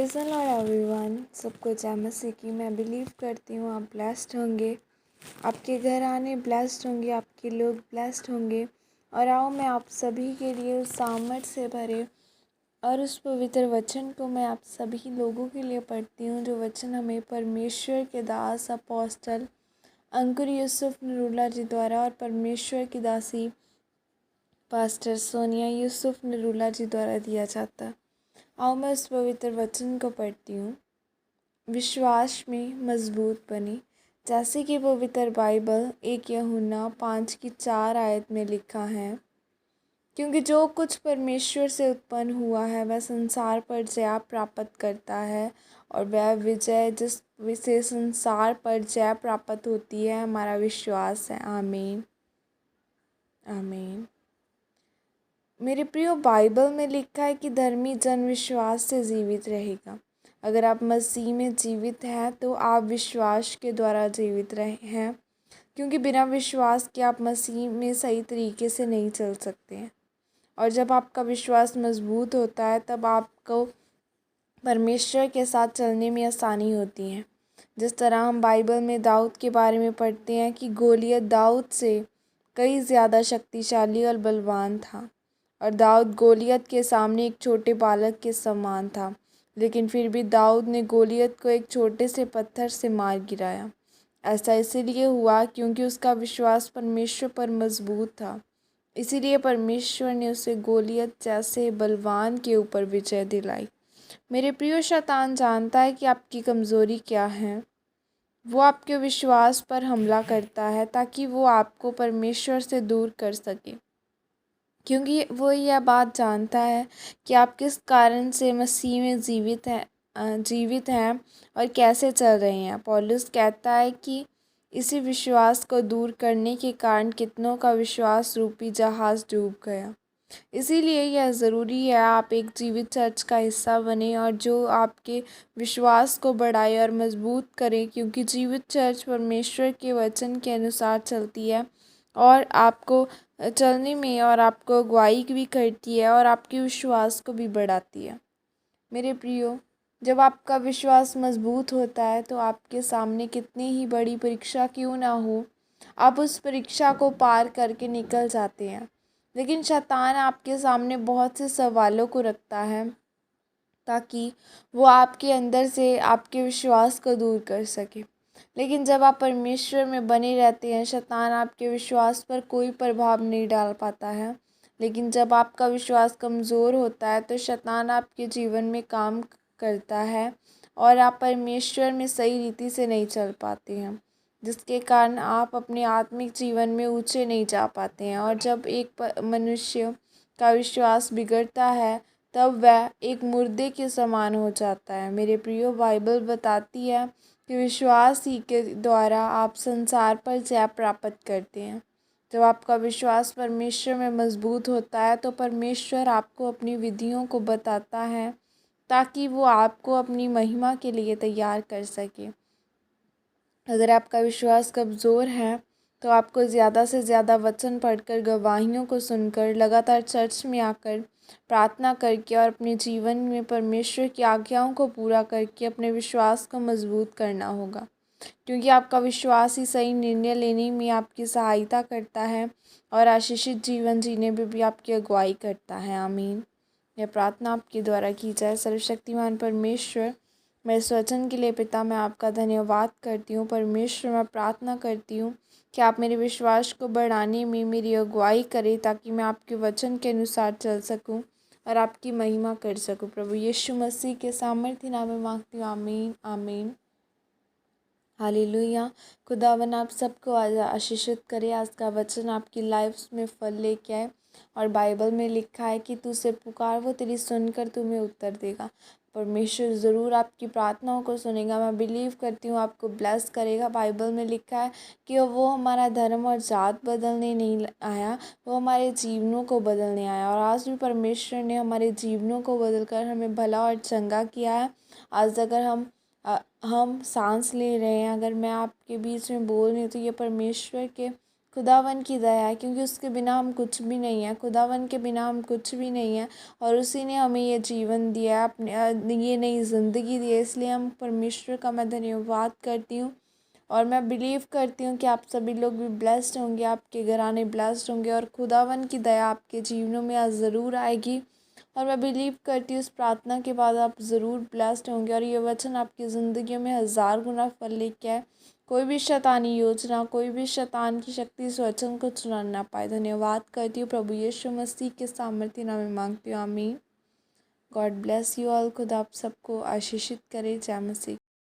Praise the Lord everyone. सबको जय मसीह की। मैं बिलीव करती हूँ आप ब्लेस्ड होंगे, आपके घर आने ब्लेस्ड होंगे, आपके लोग ब्लेस्ड होंगे। और आओ मैं आप सभी के लिए उस सामर्थ से भरे और उस पवित्र वचन को मैं आप सभी लोगों के लिए पढ़ती हूँ, जो वचन हमें परमेश्वर के दास अपोस्टल अंकुर यूसुफ नरूला जी द्वारा और परमेश्वर की दासी पास्टर सोनिया यूसुफ नरूला जी द्वारा दिया जाता है। आओ मैं उस पवित्र वचन को पढ़ती हूँ। विश्वास में मजबूत बने, जैसे कि पवित्र बाइबल 1 यूहन्ना 5:4 में लिखा है, क्योंकि जो कुछ परमेश्वर से उत्पन्न हुआ है वह संसार पर जय प्राप्त करता है, और वह विजय जिस से संसार पर जय प्राप्त होती है हमारा विश्वास है। आमीन आमीन। मेरे प्रियो, बाइबल में लिखा है कि धर्मी जन विश्वास से जीवित रहेगा। अगर आप मसीह में जीवित हैं तो आप विश्वास के द्वारा जीवित रहे हैं, क्योंकि बिना विश्वास के आप मसीह में सही तरीके से नहीं चल सकते हैं। और जब आपका विश्वास मजबूत होता है तब आपको परमेश्वर के साथ चलने में आसानी होती है। जिस तरह हम बाइबल में दाऊद के बारे में पढ़ते हैं कि गोलियत दाऊद से कई ज़्यादा शक्तिशाली और बलवान था, और दाऊद गोलियत के सामने एक छोटे बालक के समान था, लेकिन फिर भी दाऊद ने गोलियत को एक छोटे से पत्थर से मार गिराया। ऐसा इसीलिए हुआ क्योंकि उसका विश्वास परमेश्वर पर मजबूत था। इसीलिए परमेश्वर ने उसे गोलियत जैसे बलवान के ऊपर विजय दिलाई। मेरे प्रिय, शैतान जानता है कि आपकी कमज़ोरी क्या है। वो आपके विश्वास पर हमला करता है ताकि वो आपको परमेश्वर से दूर कर सके, क्योंकि वो यह बात जानता है कि आप किस कारण से मसीह में जीवित हैं और कैसे चल रहे हैं। पौलुस कहता है कि इसी विश्वास को दूर करने के कारण कितनों का विश्वास रूपी जहाज़ डूब गया। इसीलिए यह ज़रूरी है आप एक जीवित चर्च का हिस्सा बने और जो आपके विश्वास को बढ़ाए और मजबूत करे, क्योंकि जीवित चर्च परमेश्वर के वचन के अनुसार चलती है और आपको चलने में और आपको अगुवाई भी करती है और आपके विश्वास को भी बढ़ाती है। मेरे प्रियो, जब आपका विश्वास मजबूत होता है तो आपके सामने कितनी ही बड़ी परीक्षा क्यों ना हो, आप उस परीक्षा को पार करके निकल जाते हैं। लेकिन शैतान आपके सामने बहुत से सवालों को रखता है ताकि वो आपके अंदर से आपके विश्वास को दूर कर सके। लेकिन जब आप परमेश्वर में बने रहते हैं, शैतान आपके विश्वास पर कोई प्रभाव नहीं डाल पाता है। लेकिन जब आपका विश्वास कमज़ोर होता है तो शैतान आपके जीवन में काम करता है और आप परमेश्वर में सही रीति से नहीं चल पाते हैं, जिसके कारण आप अपने आत्मिक जीवन में ऊंचे नहीं जा पाते हैं। और जब एक मनुष्य का विश्वास बिगड़ता है तब वह एक मुर्दे के समान हो जाता है। मेरे प्रियो, बाइबल बताती है कि विश्वास ही के द्वारा आप संसार पर जय प्राप्त करते हैं। जब आपका विश्वास परमेश्वर में मजबूत होता है तो परमेश्वर आपको अपनी विधियों को बताता है ताकि वो आपको अपनी महिमा के लिए तैयार कर सके। अगर आपका विश्वास कमज़ोर है तो आपको ज़्यादा से ज़्यादा वचन पढ़कर, गवाहियों को सुनकर, लगातार चर्च में आकर प्रार्थना करके और अपने जीवन में परमेश्वर की आज्ञाओं को पूरा करके अपने विश्वास को मजबूत करना होगा, क्योंकि आपका विश्वास ही सही निर्णय लेने में आपकी सहायता करता है और आशीषित जीवन जीने में भी आपकी अगुवाई करता है। आमीन। यह प्रार्थना आपके द्वारा की जाए। सर्वशक्तिमान परमेश्वर, मैं इस वचन के लिए पिता मैं आपका धन्यवाद करती हूँ। परमेश्वर, मैं प्रार्थना करती हूँ कि आप मेरे विश्वास को बढ़ाने में मेरी अगुवाई करें ताकि मैं आपके वचन के अनुसार चल सकूँ और आपकी महिमा कर सकूँ। प्रभु यीशु मसीह के सामर्थ्य नाम में मांगती हूँ। आमीन आमीन। हालेलुया। खुदावन आप सबको आज आशीषित करे। आज का वचन आपकी लाइफ में फल लेके आए। और बाइबल में लिखा है कि तू उसे पुकार, वो तेरी सुनकर तुम्हें उत्तर देगा। परमेश्वर ज़रूर आपकी प्रार्थनाओं को सुनेगा। मैं बिलीव करती हूँ आपको ब्लेस करेगा। बाइबल में लिखा है कि वो हमारा धर्म और जात बदलने नहीं आया, वो हमारे जीवनों को बदलने आया। और आज भी परमेश्वर ने हमारे जीवनों को बदलकर हमें भला और चंगा किया है। आज अगर हम सांस ले रहे हैं, अगर मैं आपके बीच में बोल रही हूँ, तो ये परमेश्वर के खुदावन की दया है, क्योंकि उसके बिना हम कुछ भी नहीं है। खुदावन के बिना हम कुछ भी नहीं है और उसी ने हमें ये जीवन दिया है, अपने ये नई ज़िंदगी दी है। इसलिए हम परमेश्वर का मैं धन्यवाद करती हूँ और मैं बिलीव करती हूँ कि आप सभी लोग भी ब्लेस्ड होंगे, आपके घराने ब्लेस्ड होंगे और खुदावन की दया आपके जीवनों में आज ज़रूर आएगी। और मैं बिलीव करती हूँ इस प्रार्थना के बाद आप ज़रूर ब्लेस्ड होंगे और ये वचन आपकी ज़िंदगियों में 1000 गुना फल लेके आए। कोई भी शैतानी योजना, कोई भी शैतान की शक्ति इस वचन को चुरा ना पाए। धन्यवाद करती हूँ प्रभु यीशु मसीह के सामर्थ्य नाम में मांगती हूँ, आमीन। God bless you all. खुदा आप सबको आशीषित करे। जय मसीह।